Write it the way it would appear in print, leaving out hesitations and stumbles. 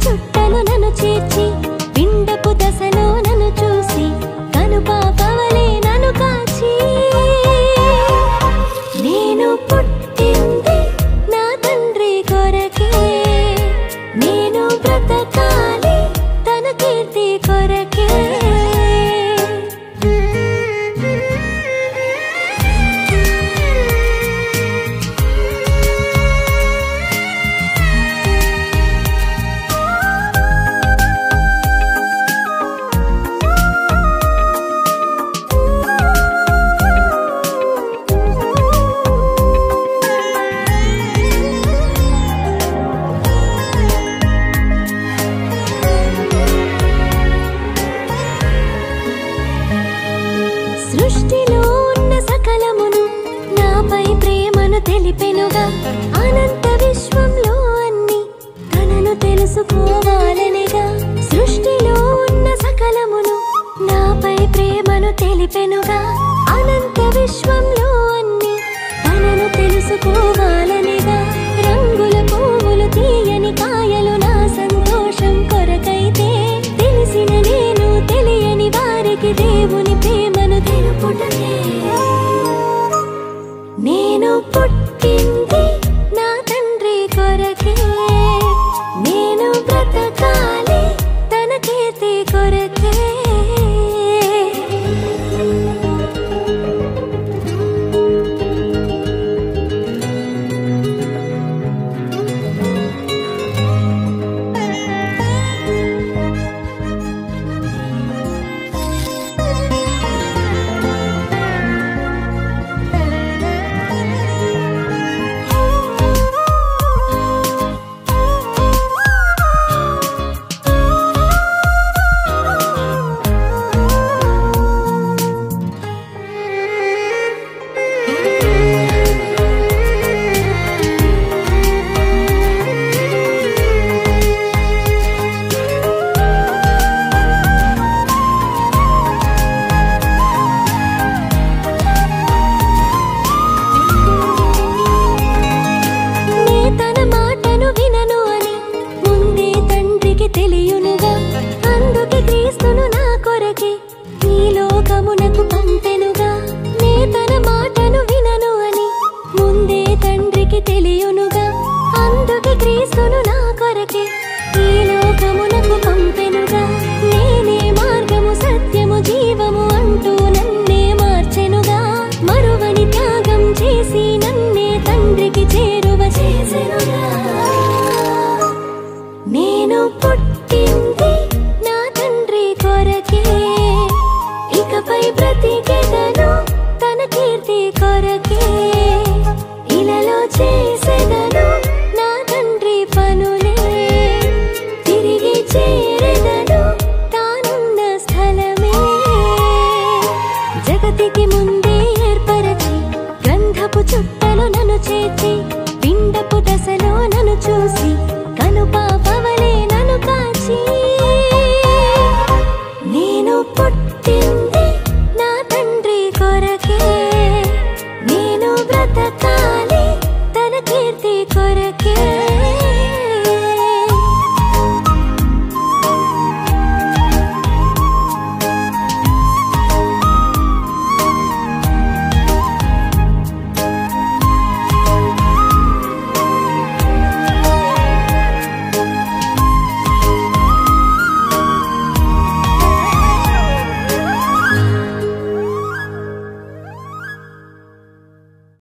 చుట్టను నన్ను చేర్చి విండపు దశలో నన్ను చూసి కనుపాపవలే నన్ను కాచి నేను పుట్టింది నా తండ్రి కొరకే నేను బ్రతకాలి తన కీర్తి కొరకే సృష్టిలో ఉన్న సకలమును నాపై ప్రేమను తెలిపెనుగా అనంత విశ్వంలో అన్ని తనను తెలుసుకోవాలనిగా సృష్టిలో ఉన్న సకలమును నాపై ప్రేమను తెలిపెనుగా అనంత విశ్వంలో అన్ని తనను తెలుసుకోవాలనిగా రంగుల పువ్వులు తీయని కాయలు నా సంతోషం కొరకైతే తెలిసిన నేను తెలియని వారికి దేవుని ప్రేమను తెలుపుటనే నేను పుట్టింది నా తండ్రి కొరకే నేను బ్రతకాలి తన కీర్తి కొరకే తెలియునుగా అందుకే క్రీస్తును నా కొరకే ఈ లోకమునకు పంపెనుగా నే తన మాటను వినను అని ముందే తండ్రికి తెలియునుగా అందుకే క్రీస్తును నా కొరకే ఈ లోకమునకు పంపెనుగా నేనే మార్గము సత్యము జీవము అంటూ నన్నే మార్చెనుగా మరువని త్యాగం చేసి నన్నే తండ్రికి చేరువ చేసెనుగా నేను పుట్టి